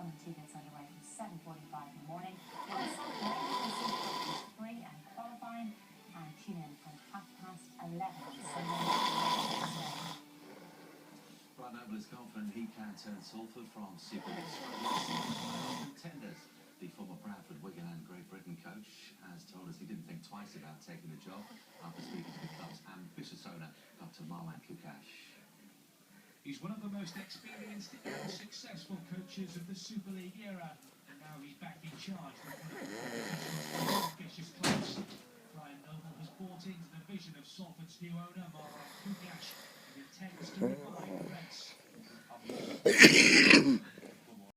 1 and 2 gets underway from 7:45 in the morning. On Saturday, free and qualifying, and tune in from 11:30 on Sunday. Brian Noble is confident he can turn Salford from Super League contenders. The former Bradford, Wigan and Great Britain coach has told us he didn't think twice about taking the job after speaking to the club's ambitious owner, Dr. Marwan Kukash. He's one of the most experienced and successful coaches of the Super League era, and now he's back in charge with one of the ambitious clubs. Brian Noble has bought into the vision of Salford's new owner, Marwan Kukash, and intends to